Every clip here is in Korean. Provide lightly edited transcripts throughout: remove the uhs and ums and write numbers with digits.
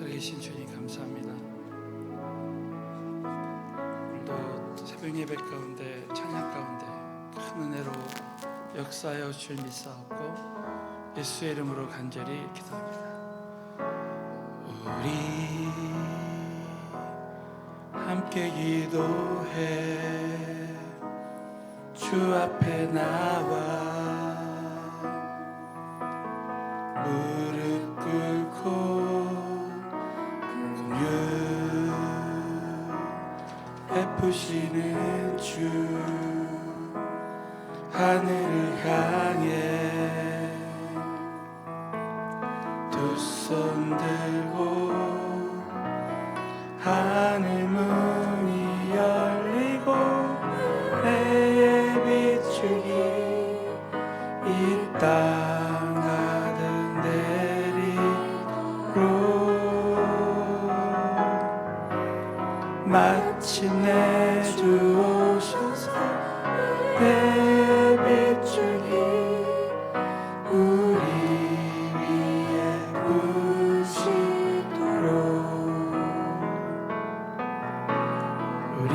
살아계신 주님 감사합니다. 오늘도 새벽 예배 가운데 찬양 가운데 큰 은혜로 역사하여 줄 믿사옵고 예수의 이름으로 간절히 기도합니다. 우리 함께 기도해 주 앞에 나와 무릎 꿇고 공유 베푸시는 주 하늘을 향해 두 손 들고 하늘 문이 열리고 내의 비추기 이 땅 가득 내리고 마침내 주 오셔서 내 비추기 우리 위에 부시도록 우리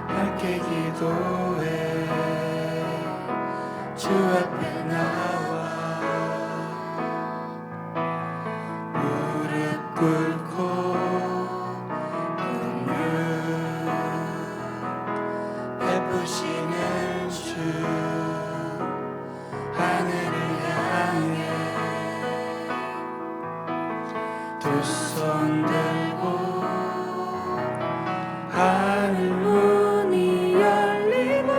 함께 기도해 주 앞에 나와 무릎 꿇고 공유 베푸시는 주 하늘을 향해 두 손 들고 하늘 문이 열리고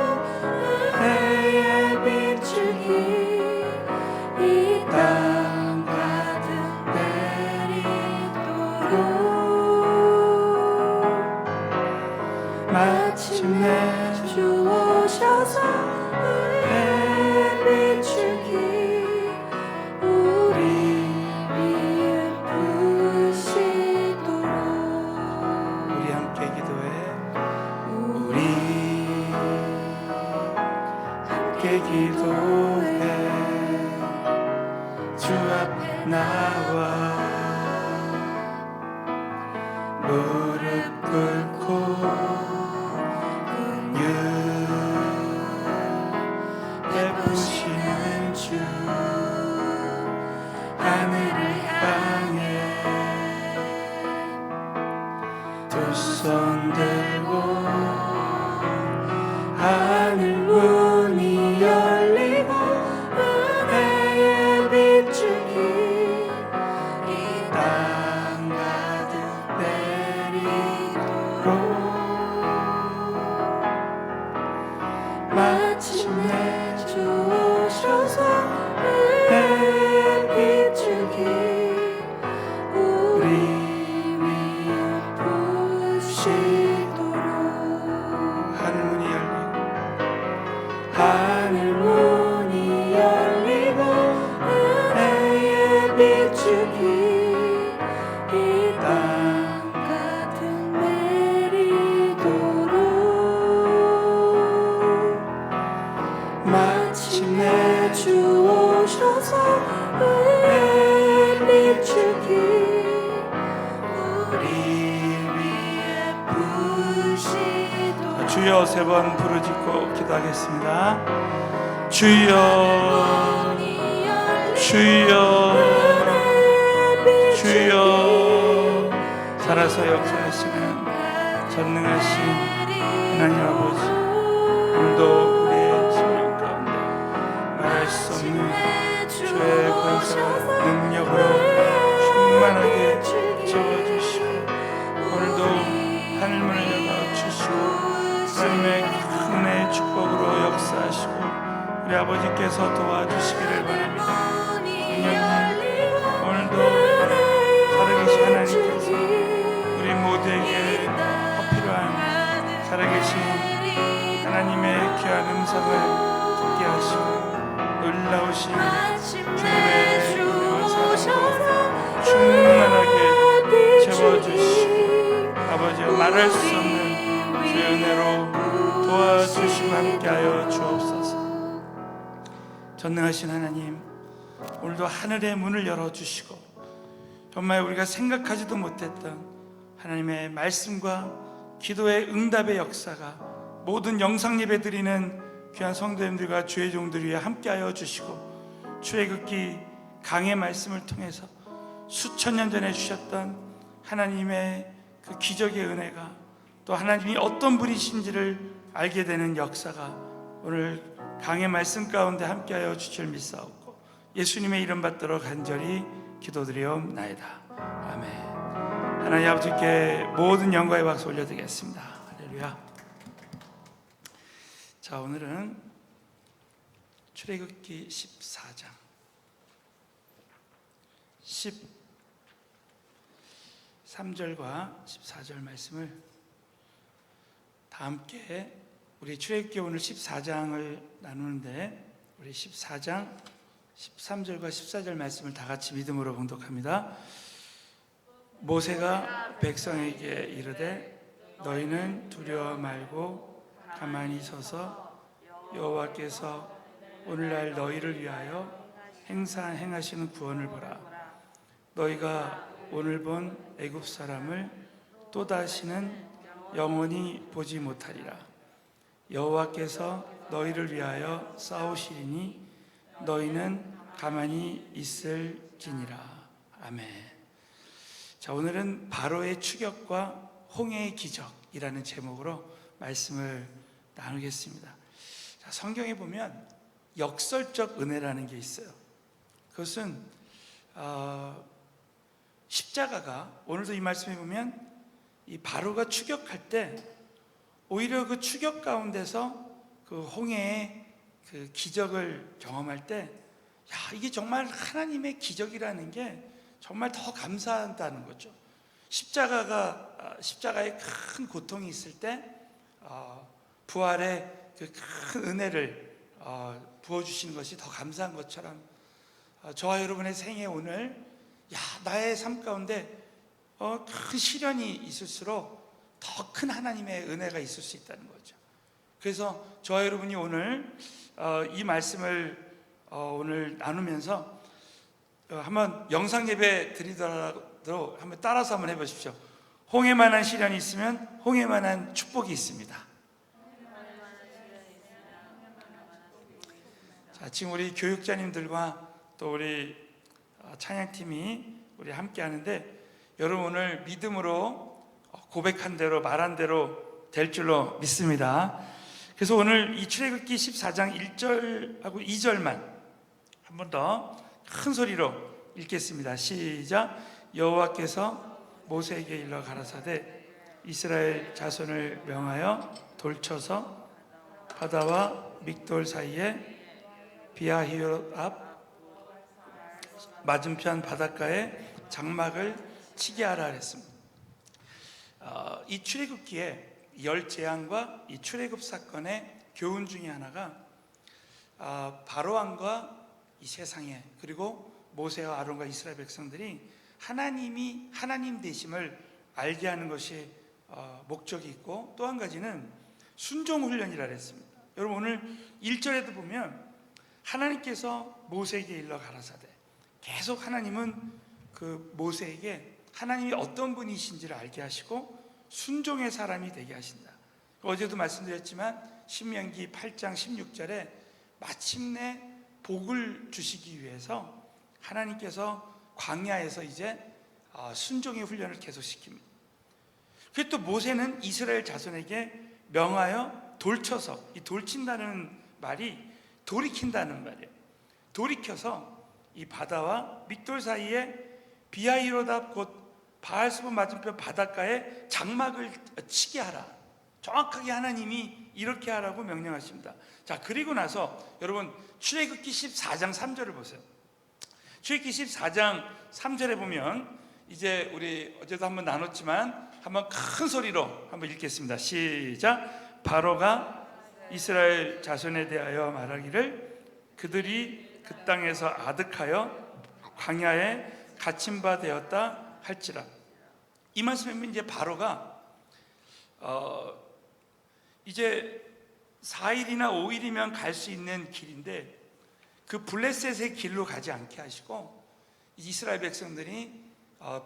내의 비추기 이 땅 가득 내리도록 마침내 주 오셔서 내 비추기 우리 위에 부시도록 우리 함께 기도해 우리 함께 기도해 주 앞에 나와 무릎 꿇고 공유 베푸시는 주 하늘을 향해 두 손 들고 하늘 문이 열리고 은혜의 비추기 이 땅 가득 내리도록 마침내 주 오셔서 내 비추기 우리 위에 부시도록 하늘 문이 열리고 하늘 문이 열리고 은혜의 비추기 이 땅 가득 내리도록 마침내 주 오셔서 내 비추기 우리 위에 부시도록 주여 세 번 부르짖고 기도하겠습니다. 주여 주여 주여 살아서 역사하시는 전능하신 하나님 아버지 오늘도 우리의 심령 가운데 말할 수 없는 주의 권세와 능력으로 충만하게 채워주시고 오늘도 하늘문을 열어주시고 하나님의 큰 은혜의 축복으로 역사하시고 우리 아버지께서 도와주시기를 바랍니다. 성령님 오늘도 살아계신 하나님께서 우리 모두에게 필요한 살아계신 하나님의 귀한 음성을 듣게 하시고 놀라우신 주님의 은혜와 사랑으로 충만하게 채워주시고 아버지 말할 수 없는 주의 은혜로 도와주시고 함께하여 주옵소서. 전능하신 하나님 오늘도 하늘의 문을 열어주시고 정말 우리가 생각하지도 못했던 하나님의 말씀과 기도의 응답의 역사가 모든 영상 예배 드리는 귀한 성도님들과 주의 종들 위해 함께하여 주시고, 출애굽기 강의 말씀을 통해서 수천 년 전에 주셨던 하나님의 그 기적의 은혜가, 또 하나님이 어떤 분이신지를 알게 되는 역사가 오늘 강의 말씀 가운데 함께하여 주실 믿사옵고, 예수님의 이름 받들어 간절히 기도드리옵나이다. 아멘. 하나님 아버지께 모든 영광의 박수 올려드리겠습니다. 할렐루야. 자, 오늘은 출애굽기 14장 13절과 14절 말씀을 다 함께, 우리 출애굽기 오늘 14장을 나누는데 우리 14장 13절과 14절 말씀을 다 같이 믿음으로 봉독합니다. 모세가 백성에게 이르되 너희는 두려워 말고 가만히 서서 여호와께서 오늘날 너희를 위하여 행하시는 구원을 보라. 너희가 오늘 본 애굽 사람을 또다시는 영원히 보지 못하리라. 여호와께서 너희를 위하여 싸우시리니 너희는 가만히 있을지니라. 아멘. 자, 오늘은 바로의 추격과 홍해의 기적이라는 제목으로 말씀을 나누겠습니다. 자, 성경에 보면 역설적 은혜라는 게 있어요. 그것은 십자가가, 오늘도 이 말씀에 보면 이 바로가 추격할 때 오히려 그 추격 가운데서 그 홍해의 그 기적을 경험할 때, 야, 이게 정말 하나님의 기적이라는 게 정말 더 감사하다는 거죠. 십자가의 큰 고통이 있을 때 부활의 그 큰 은혜를 부어주시는 것이 더 감사한 것처럼, 저와 여러분의 생애 오늘, 야, 나의 삶 가운데 큰 시련이 있을수록 더 큰 하나님의 은혜가 있을 수 있다는 거죠. 그래서 저와 여러분이 오늘 이 말씀을 오늘 나누면서 한번 영상 예배 드리더라도 한번 따라서 한번 해보십시오. 홍해만한 시련이 있으면 홍해만한 축복이 있습니다. 자, 지금 우리 교육자님들과 또 우리 찬양팀이 우리 함께 하는데, 여러분 오늘 믿음으로 고백한 대로 말한 대로 될 줄로 믿습니다. 그래서 오늘 이 출애굽기 14장 1절하고 2절만 한 번 더 큰 소리로 읽겠습니다. 시작. 여호와께서 모세에게 일러 가라사대 이스라엘 자손을 명하여 돌쳐서 바다와 믹돌 사이에 비아히롯 앞 맞은편 바닷가에 장막을 치게 하라 그랬습니다. 이 출애굽기에 열 재앙과 이 출애굽 사건의 교훈 중에 하나가 바로 왕과 이 세상에, 그리고 모세와 아론과 이스라엘 백성들이 하나님이 하나님 되심을 알게 하는 것이 목적이 있고, 또 한 가지는 순종 훈련이라 했습니다. 여러분 오늘 1절에도 보면 하나님께서 모세에게 일러 가라사대, 계속 하나님은 그 모세에게 하나님이 어떤 분이신지를 알게 하시고 순종의 사람이 되게 하신다. 어제도 말씀드렸지만 신명기 8장 16절에 마침내 복을 주시기 위해서 하나님께서 광야에서 이제 순종의 훈련을 계속시킵니다. 그리고 또 모세는 이스라엘 자손에게 명하여 돌쳐서, 이 돌친다는 말이 돌이킨다는 말이에요. 돌이켜서 이 바다와 믹돌 사이에 비아히로다 곧 바알스본 맞은편 바닷가에 장막을 치게 하라. 정확하게 하나님이 이렇게 하라고 명령하십니다. 자, 그리고 나서 여러분 출애굽기 14장 3절을 보세요. 출애굽기 14장 3절에 보면 이제 우리 어제도 한번 나눴지만 한번 큰 소리로 한번 읽겠습니다. 시작. 바로가 이스라엘 자손에 대하여 말하기를 그들이 그 땅에서 아득하여 광야에 갇힌 바 되었다 할지라. 이 말씀에 이제 바로가 이제 4일이나 5일이면 갈 수 있는 길인데 그 블레셋의 길로 가지 않게 하시고 이스라엘 백성들이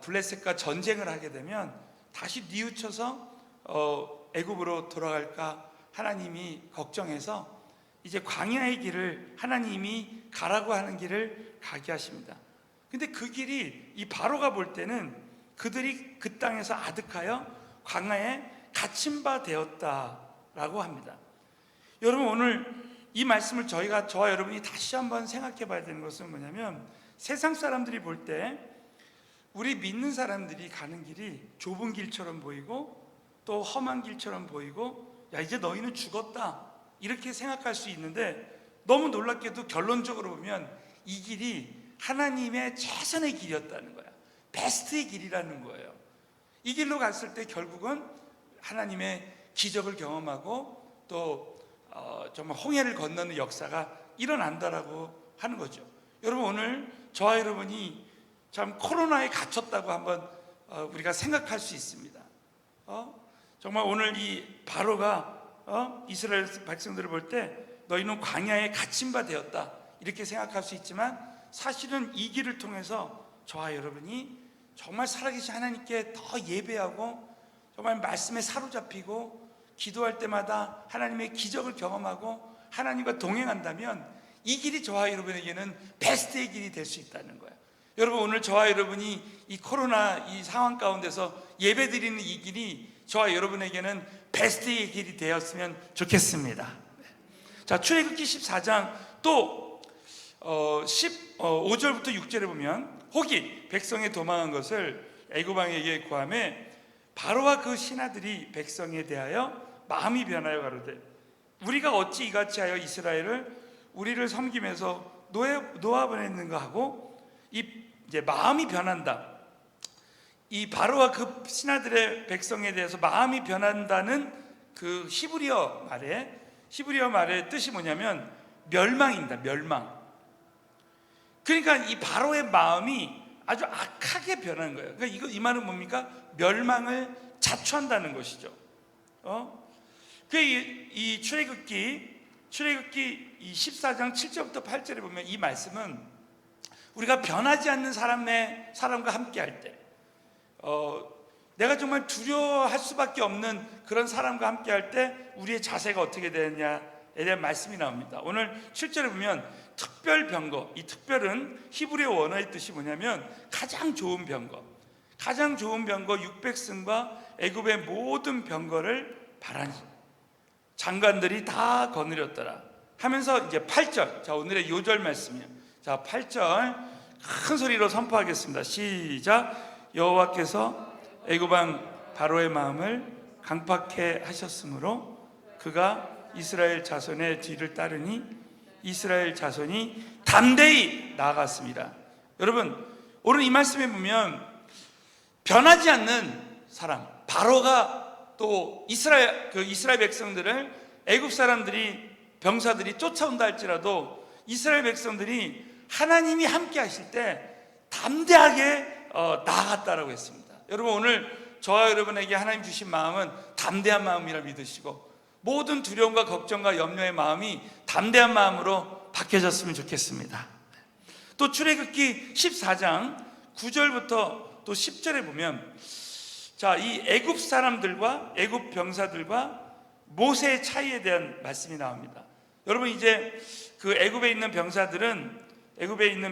블레셋과 전쟁을 하게 되면 다시 뉘우쳐서 애굽으로 돌아갈까 하나님이 걱정해서 이제 광야의 길을 하나님이 가라고 하는 길을 가게 하십니다. 근데 그 길이 이 바로가 볼 때는 그들이 그 땅에서 아득하여 광야에 갇힌 바 되었다라고 합니다. 여러분, 오늘 이 말씀을 저와 여러분이 다시 한번 생각해 봐야 되는 것은 뭐냐면, 세상 사람들이 볼 때 우리 믿는 사람들이 가는 길이 좁은 길처럼 보이고 또 험한 길처럼 보이고, 야, 이제 너희는 죽었다, 이렇게 생각할 수 있는데, 너무 놀랍게도 결론적으로 보면 이 길이 하나님의 최선의 길이었다는 거야. 베스트의 길이라는 거예요. 이 길로 갔을 때 결국은 하나님의 기적을 경험하고 또 정말 홍해를 건너는 역사가 일어난다라고 하는 거죠. 여러분, 오늘 저와 여러분이 참 코로나에 갇혔다고 한번 우리가 생각할 수 있습니다. 정말 오늘 이 바로가 이스라엘 백성들을 볼 때 너희는 광야에 갇힌 바 되었다, 이렇게 생각할 수 있지만, 사실은 이 길을 통해서 저와 여러분이 정말 살아계신 하나님께 더 예배하고 정말 말씀에 사로잡히고 기도할 때마다 하나님의 기적을 경험하고 하나님과 동행한다면 이 길이 저와 여러분에게는 베스트의 길이 될 수 있다는 거예요. 여러분, 오늘 저와 여러분이 이 코로나 이 상황 가운데서 예배드리는 이 길이 저와 여러분에게는 베스트의 길이 되었으면 좋겠습니다. 자, 출애굽기 14장 또 5절부터 6절에 보면, 혹이 백성이 도망한 것을 애굽 왕에게 구하매 바로와 그 신하들이 백성에 대하여 마음이 변하여 가로되, 우리가 어찌 이같이 하여 이스라엘을 우리를 섬김에서 놓아보냈는가 하고, 이제 마음이 변한다. 이 바로와 그 신하들의 백성에 대해서 마음이 변한다는 그 히브리어 말의 뜻이 뭐냐면 멸망입니다. 멸망. 그러니까 이 바로의 마음이 아주 악하게 변한 거예요. 그러니까 이 말은 뭡니까? 멸망을 자초한다는 것이죠. 이 출애굽기 이 14장 7절부터 8절에 보면 이 말씀은 우리가 변하지 않는 사람과 함께 할 때, 내가 정말 두려워할 수밖에 없는 그런 사람과 함께 할 때 우리의 자세가 어떻게 되느냐에 대한 말씀이 나옵니다. 오늘 7절에 보면 특별 병거, 이 특별은 히브리어 원어의 뜻이 뭐냐면 가장 좋은 병거, 600승과 애굽의 모든 병거를 바라니 장관들이 다 거느렸더라 하면서 이제 8절, 자, 오늘의 요절 말씀이에요. 자, 8절 큰 소리로 선포하겠습니다. 시작. 여호와께서 애굽 왕 바로의 마음을 강팍해 하셨으므로 그가 이스라엘 자손의 뒤를 따르니 이스라엘 자손이 담대히 나아갔습니다. 여러분, 오늘 이 말씀에 보면 변하지 않는 사람 바로가 또 이스라엘 백성들을 애굽 사람들이 병사들이 쫓아온다 할지라도 이스라엘 백성들이 하나님이 함께 하실 때 담대하게 나아갔다라고 했습니다. 여러분, 오늘 저와 여러분에게 하나님 주신 마음은 담대한 마음이라 믿으시고 모든 두려움과 걱정과 염려의 마음이 담대한 마음으로 바뀌어졌으면 좋겠습니다. 또 출애굽기 14장 9절부터 또 10절에 보면, 자, 이 애굽 사람들과 애굽 병사들과 모세의 차이에 대한 말씀이 나옵니다. 여러분, 이제 그 애굽에 있는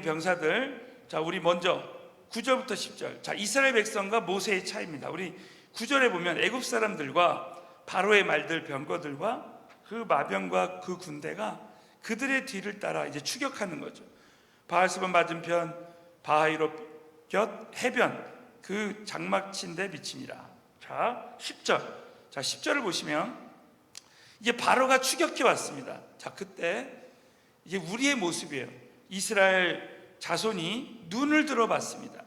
병사들, 자, 우리 먼저 9절부터 10절, 자, 이스라엘 백성과 모세의 차이입니다. 우리 9절에 보면 애굽 사람들과 바로의 말들 병거들과 그 마병과 그 군대가 그들의 뒤를 따라 이제 추격하는 거죠. 바알스본 맞은편 바하이롯 곁 해변 그 장막친데 미치니라. 자, 10절을 보시면 이제 바로가 추격해 왔습니다. 자, 그때 이제 우리의 모습이에요. 이스라엘 자손이 눈을 들어봤습니다.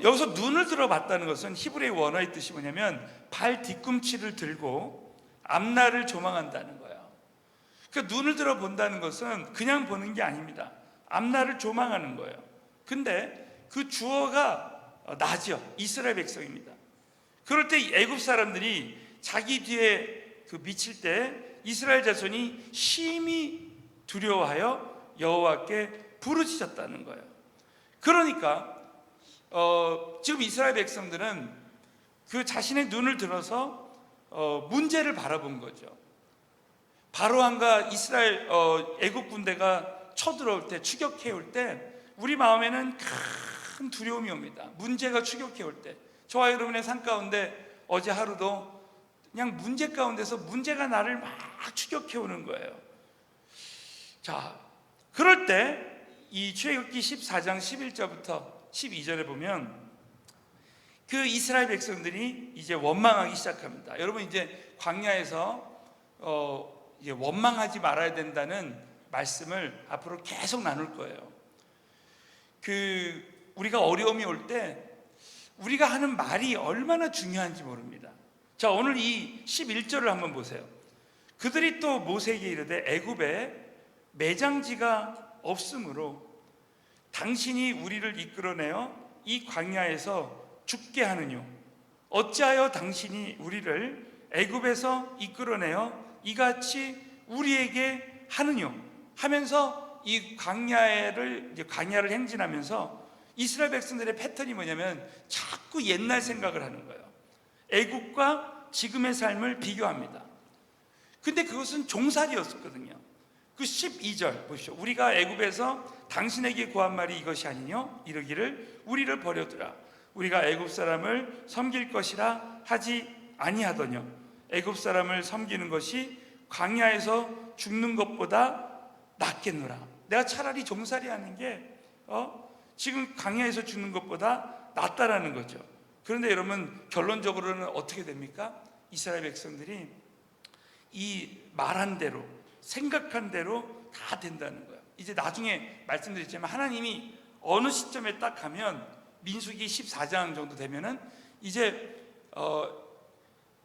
여기서 눈을 들어봤다는 것은 히브리의 원어의 뜻이 뭐냐면 발 뒤꿈치를 들고 앞날을 조망한다는 거예요. 그러니까 눈을 들어본다는 것은 그냥 보는 게 아닙니다. 앞날을 조망하는 거예요. 근데 그 주어가 나죠. 이스라엘 백성입니다. 그럴 때 애굽 사람들이 자기 뒤에 그 미칠 때 이스라엘 자손이 심히 두려워하여 여호와께 부르짖었다는 거예요. 그러니까 지금 이스라엘 백성들은 그 자신의 눈을 들어서 문제를 바라본 거죠. 바로왕과 이스라엘 애국 군대가 쳐들어올 때, 추격해 올 때 우리 마음에는 큰 두려움이 옵니다. 문제가 추격해 올 때, 저와 여러분의 삶 가운데 어제 하루도 그냥 문제 가운데서 문제가 나를 막 추격해 오는 거예요. 자, 그럴 때 이 출애굽기 14장 11절부터 12절에 보면 그 이스라엘 백성들이 이제 원망하기 시작합니다. 여러분, 이제 광야에서 이제 원망하지 말아야 된다는 말씀을 앞으로 계속 나눌 거예요. 우리가 어려움이 올 때 우리가 하는 말이 얼마나 중요한지 모릅니다. 자, 오늘 이 11절을 한번 보세요. 그들이 또 모세에게 이르되 애굽에 매장지가 없으므로 당신이 우리를 이끌어내어 이 광야에서 죽게 하느뇨? 어찌하여 당신이 우리를 애굽에서 이끌어내어 이같이 우리에게 하느뇨? 하면서 이 광야를 행진하면서 이스라엘 백성들의 패턴이 뭐냐면 자꾸 옛날 생각을 하는 거예요. 애굽과 지금의 삶을 비교합니다. 근데 그것은 종살이였거든요. 그 12절 보십시오. 우리가 애굽에서 당신에게 구한 말이 이것이 아니뇨? 이르기를 우리를 버려두라. 우리가 애굽 사람을 섬길 것이라 하지 아니하더뇨? 애굽 사람을 섬기는 것이 광야에서 죽는 것보다 낫겠노라. 내가 차라리 종살이 하는 게 지금 광야에서 죽는 것보다 낫다라는 거죠. 그런데 여러분, 결론적으로는 어떻게 됩니까? 이스라엘 백성들이 이 말한 대로, 생각한 대로 다 된다는 거예요. 이제 나중에 말씀드렸지만 하나님이 어느 시점에 딱 가면 민수기 14장 정도 되면은 이제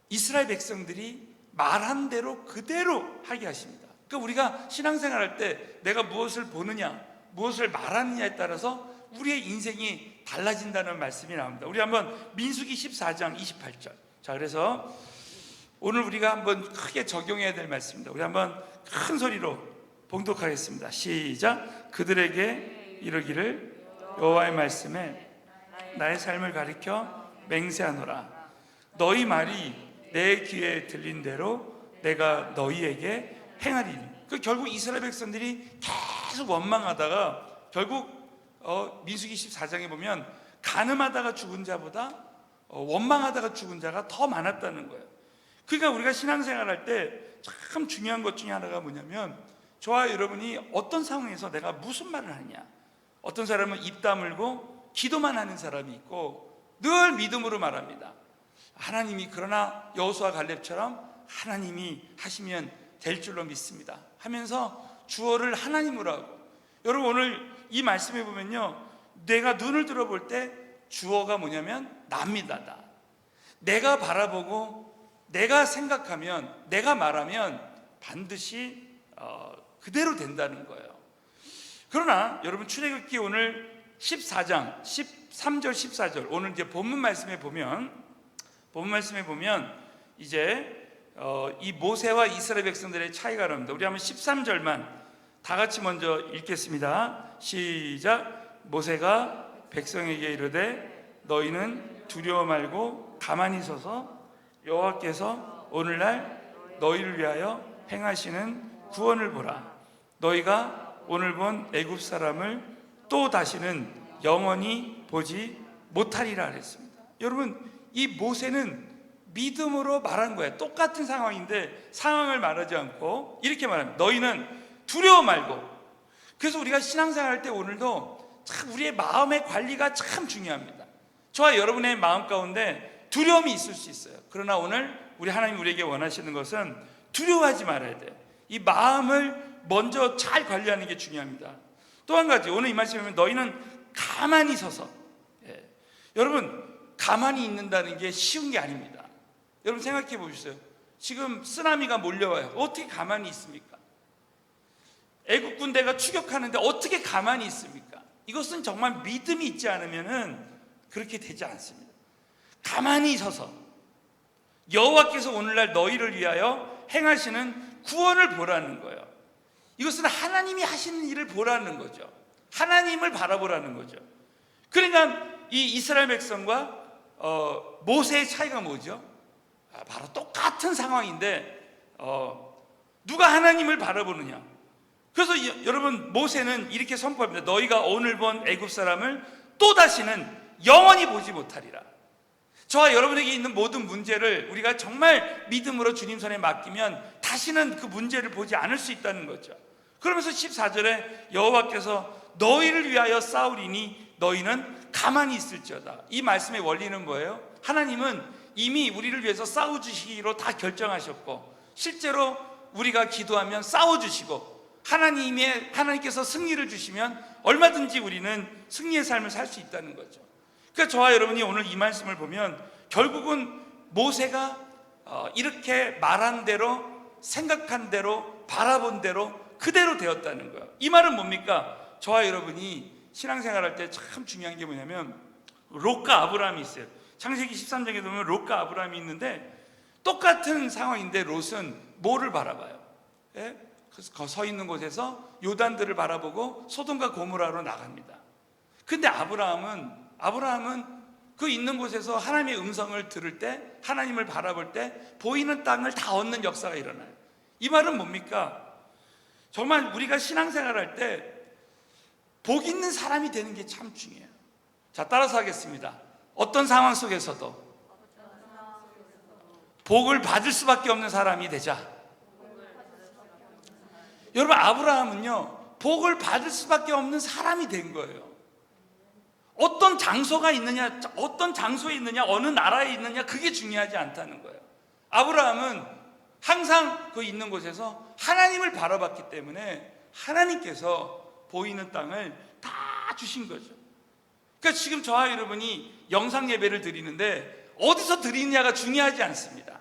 이스라엘 백성들이 말한 대로 그대로 하게 하십니다. 그러니까 우리가 신앙생활 할 때 내가 무엇을 보느냐, 무엇을 말하느냐에 따라서 우리의 인생이 달라진다는 말씀이 나옵니다. 우리 한번 민수기 14장 28절. 자, 그래서 오늘 우리가 한번 크게 적용해야 될 말씀입니다. 우리 한번 큰 소리로 봉독하겠습니다. 시작. 그들에게 이르기를 여호와의 말씀에 나의 삶을 가리켜 맹세하노라. 너희 말이 내 귀에 들린 대로 내가 너희에게 행하리니. 결국 이스라엘 백성들이 계속 원망하다가 결국 민수기 14장에 보면 간음하다가 죽은 자보다 원망하다가 죽은 자가 더 많았다는 거예요. 그러니까 우리가 신앙생활 할 때 참 중요한 것 중에 하나가 뭐냐면 저와 여러분이 어떤 상황에서 내가 무슨 말을 하냐. 어떤 사람은 입 다물고 기도만 하는 사람이 있고 늘 믿음으로 말합니다. 하나님이, 그러나 여호수아 갈렙처럼 하나님이 하시면 될 줄로 믿습니다 하면서 주어를 하나님으로 하고. 여러분, 오늘 이 말씀에 보면요, 내가 눈을 들어볼 때 주어가 뭐냐면 납니다. 나. 내가 바라보고 내가 생각하면, 내가 말하면 반드시 그대로 된다는 거예요. 그러나 여러분, 출애굽기 오늘 14장 13절 14절 오늘 이제 본문 말씀에 보면 이제 이 모세와 이스라엘 백성들의 차이가 나옵니다. 우리 한번 13절만 다 같이 먼저 읽겠습니다. 시작. 모세가 백성에게 이르되 너희는 두려워 말고 가만히 서서 여호와께서 오늘날 너희를 위하여 행하시는 구원을 보라. 너희가 오늘 본 애굽 사람을 또 다시는 영원히 보지 못하리라 그랬습니다. 여러분, 이 모세는 믿음으로 말한 거예요. 똑같은 상황인데 상황을 말하지 않고 이렇게 말합니다. 너희는 두려워 말고. 그래서 우리가 신앙생활 할 때 오늘도 참 우리의 마음의 관리가 참 중요합니다. 저와 여러분의 마음 가운데 두려움이 있을 수 있어요. 그러나 오늘 하나님 우리에게 원하시는 것은 두려워하지 말아야 돼요. 이 마음을 먼저 잘 관리하는 게 중요합니다. 또 한 가지, 오늘 이 말씀에 보면 너희는 가만히 서서. 여러분, 가만히 있는다는 게 쉬운 게 아닙니다. 여러분 생각해 보십시오. 지금 쓰나미가 몰려와요. 어떻게 가만히 있습니까? 애국 군대가 추격하는데 어떻게 가만히 있습니까? 이것은 정말 믿음이 있지 않으면 그렇게 되지 않습니다. 가만히 서서 여호와께서 오늘날 너희를 위하여 행하시는 구원을 보라는 거예요. 이것은 하나님이 하시는 일을 보라는 거죠. 하나님을 바라보라는 거죠. 그러니까 이 이스라엘 백성과 모세의 차이가 뭐죠? 바로 똑같은 상황인데 누가 하나님을 바라보느냐. 그래서 여러분, 모세는 이렇게 선포합니다. 너희가 오늘 본 애굽 사람을 또다시는 영원히 보지 못하리라. 저와 여러분에게 있는 모든 문제를 우리가 정말 믿음으로 주님 손에 맡기면 다시는 그 문제를 보지 않을 수 있다는 거죠. 그러면서 14절에 여호와께서 너희를 위하여 싸우리니 너희는 가만히 있을지어다. 이 말씀의 원리는 뭐예요? 하나님은 이미 우리를 위해서 싸워주시기로 다 결정하셨고, 실제로 우리가 기도하면 싸워주시고, 하나님께서 승리를 주시면 얼마든지 우리는 승리의 삶을 살 수 있다는 거죠. 그러니까 저와 여러분이 오늘 이 말씀을 보면 결국은 모세가 이렇게 말한 대로, 생각한 대로, 바라본 대로 그대로 되었다는 거예요. 이 말은 뭡니까? 저와 여러분이 신앙생활할 때 참 중요한 게 뭐냐면, 롯과 아브라함이 있어요. 창세기 13장에 보면 롯과 아브라함이 있는데 똑같은 상황인데 롯은 뭐를 바라봐요? 예? 그래서 서 있는 곳에서 요단들을 바라보고 소돔과 고모라로 나갑니다. 근데 아브라함은 그 있는 곳에서 하나님의 음성을 들을 때, 하나님을 바라볼 때 보이는 땅을 다 얻는 역사가 일어나요. 이 말은 뭡니까? 정말 우리가 신앙생활할 때 복 있는 사람이 되는 게 참 중요해요. 자, 따라서 하겠습니다. 어떤 상황 속에서도 복을 받을 수밖에 없는 사람이 되자. 여러분, 아브라함은요, 복을 받을 수밖에 없는 사람이 된 거예요. 어떤 장소가 있느냐, 어떤 장소에 있느냐, 어느 나라에 있느냐, 그게 중요하지 않다는 거예요. 아브라함은 항상 그 있는 곳에서 하나님을 바라봤기 때문에 하나님께서 보이는 땅을 다 주신 거죠. 그러니까 지금 저와 여러분이 영상 예배를 드리는데 어디서 드리느냐가 중요하지 않습니다.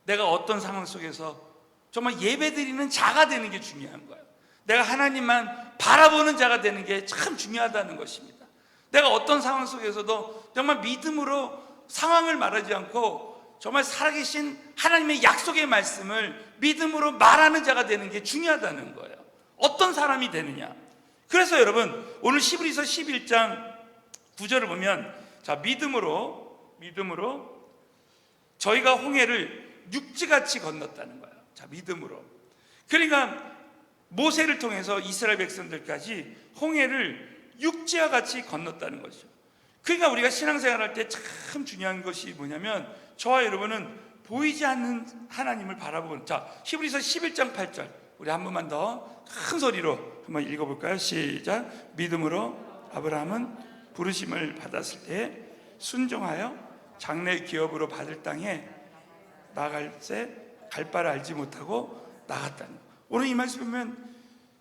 내가 어떤 상황 속에서 정말 예배 드리는 자가 되는 게 중요한 거예요. 내가 하나님만 바라보는 자가 되는 게 참 중요하다는 것입니다. 내가 어떤 상황 속에서도 정말 믿음으로 상황을 말하지 않고 정말 살아계신 하나님의 약속의 말씀을 믿음으로 말하는 자가 되는 게 중요하다는 거예요. 어떤 사람이 되느냐. 그래서 여러분, 오늘 히브리서 11장 9절을 보면, 자, 믿음으로 저희가 홍해를 육지같이 건넜다는 거예요. 자, 믿음으로. 그러니까 모세를 통해서 이스라엘 백성들까지 홍해를 육지와 같이 건넜다는 거죠. 그러니까 우리가 신앙생활할 때 참 중요한 것이 뭐냐면, 저와 여러분은 보이지 않는 하나님을 바라보는, 자, 히브리서 11장 8절 우리 한 번만 더 큰 소리로 한번 읽어볼까요? 시작. 믿음으로 아브라함은 부르심을 받았을 때 순종하여 장래 기업으로 받을 땅에 나갈 때 갈 바를 알지 못하고 나갔다는 거예요. 오늘 이 말씀 보면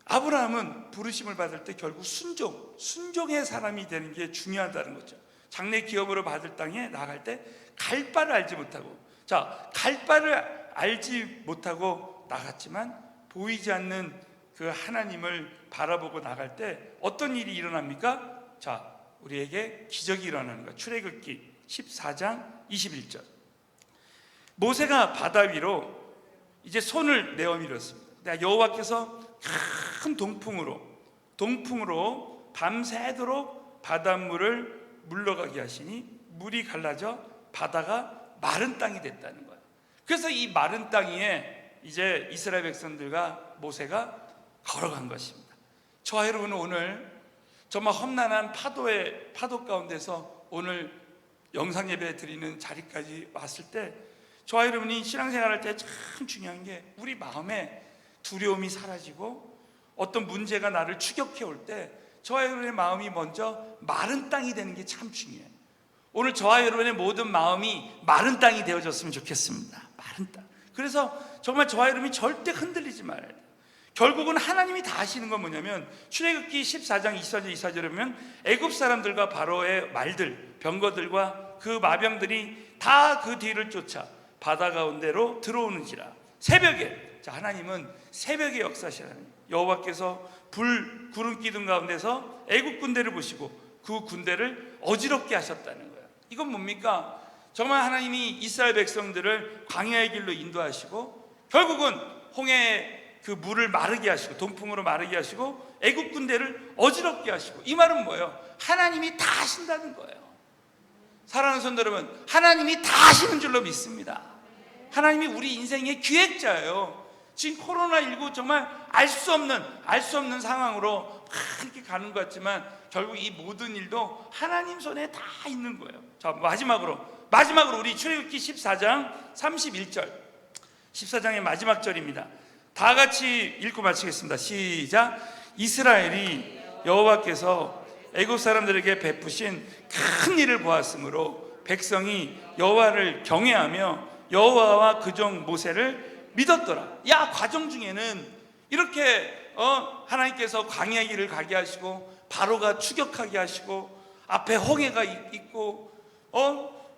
아브라함은 부르심을 받을 때 결국 순종의 사람이 되는 게 중요하다는 거죠. 장래 기업으로 받을 땅에 나갈 때 갈 바를 알지 못하고, 자, 갈 바를 알지 못하고 나갔지만 보이지 않는 그 하나님을 바라보고 나갈 때 어떤 일이 일어납니까? 자, 우리에게 기적이 일어나는 거예요. 출애굽기 14장 21절. 모세가 바다 위로 이제 손을 내어 밀었습니다. 여호와께서 큰 동풍으로 밤새도록 바닷물을 물러가게 하시니 물이 갈라져 바다가 마른 땅이 됐다는 거예요. 그래서 이 마른 땅 위에 이제 이스라엘 백성들과 모세가 걸어간 것입니다. 저와 여러분은 오늘 정말 험난한 파도 가운데서 오늘 영상 예배 드리는 자리까지 왔을 때, 저와 여러분이 신앙생활할 때 참 중요한 게, 우리 마음에 두려움이 사라지고 어떤 문제가 나를 추격해 올 때 저와 여러분의 마음이 먼저 마른 땅이 되는 게 참 중요해요. 오늘 저와 여러분의 모든 마음이 마른 땅이 되어졌으면 좋겠습니다. 마른 땅. 그래서 정말 저와 여러분이 절대 흔들리지 말아야 돼요. 결국은 하나님이 다 하시는 건 뭐냐면, 출애굽기 14장 24절에 보면 애굽 사람들과 바로의 말들, 병거들과 그 마병들이 다 그 뒤를 쫓아 바다 가운데로 들어오는지라. 새벽에, 자, 하나님은 새벽에 역사하시는 여호와께서 구름 기둥 가운데서 애굽 군대를 보시고 그 군대를 어지럽게 하셨다는 거예요. 이건 뭡니까? 정말 하나님이 이스라엘 백성들을 광야의 길로 인도하시고 결국은 홍해의 그 물을 마르게 하시고 동풍으로 마르게 하시고 애굽 군대를 어지럽게 하시고, 이 말은 뭐예요? 하나님이 다 하신다는 거예요. 사랑하는 성도 여러분, 하나님이 다 하시는 줄로 믿습니다. 하나님이 우리 인생의 기획자예요. 지금 코로나19 정말 알 수 없는 상황으로 막 이렇게 가는 것 같지만 결국 이 모든 일도 하나님 손에 다 있는 거예요. 자, 마지막으로 우리 출애굽기 14장 31절, 14장의 마지막 절입니다. 다 같이 읽고 마치겠습니다. 시작. 이스라엘이 여호와께서 애굽 사람들에게 베푸신 큰 일을 보았으므로 백성이 여호와를 경외하며 여호와와 그 종 모세를 믿었더라. 야, 과정 중에는 이렇게 하나님께서 광야 길을 가게 하시고 바로가 추격하게 하시고 앞에 홍해가 있고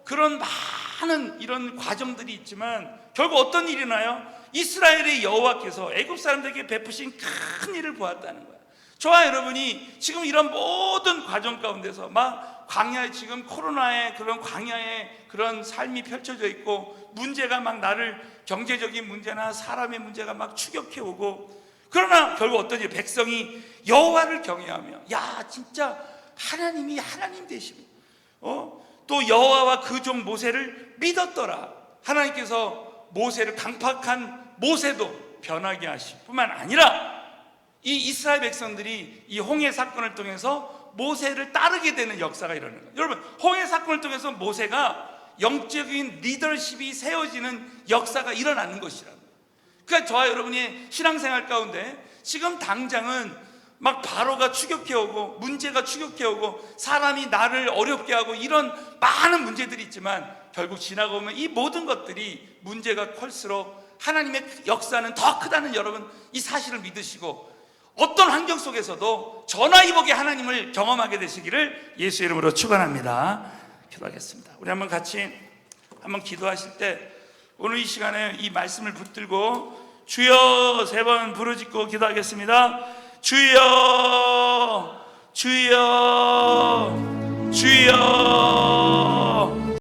그런 많은 이런 과정들이 있지만 결국 어떤 일이 나요? 이스라엘의 여호와께서 애굽 사람들에게 베푸신 큰 일을 보았다는 거야. 저와 여러분이 지금 이런 모든 과정 가운데서 막 광야에, 지금 코로나의 그런 광야에 그런 삶이 펼쳐져 있고 문제가 막 나를, 경제적인 문제나 사람의 문제가 막 추격해 오고, 그러나 결국 어떤 일? 백성이 여호와를 경외하며, 야, 진짜 하나님이 하나님 되시고 또 여호와와 그 종 모세를 믿었더라. 하나님께서 모세를, 강팍한 모세도 변하게 하실 뿐만 아니라 이 이스라엘 백성들이 이 홍해 사건을 통해서 모세를 따르게 되는 역사가 일어나는 거예요. 여러분, 홍해 사건을 통해서 모세가 영적인 리더십이 세워지는 역사가 일어나는 것이라는 거예요. 그러니까 저와 여러분의 신앙생활 가운데 지금 당장은 막 바로가 추격해오고 문제가 추격해오고 사람이 나를 어렵게 하고 이런 많은 문제들이 있지만 결국 지나고 보면 이 모든 것들이 문제가 클수록 하나님의 역사는 더 크다는, 여러분 이 사실을 믿으시고 어떤 환경 속에서도 전화위복의 하나님을 경험하게 되시기를 예수 이름으로 축원합니다. 기도하겠습니다. 우리 한번 같이 기도하실 때 오늘 이 시간에 이 말씀을 붙들고 주여 3번 부르짖고 기도하겠습니다. 주여, 주여, 주여.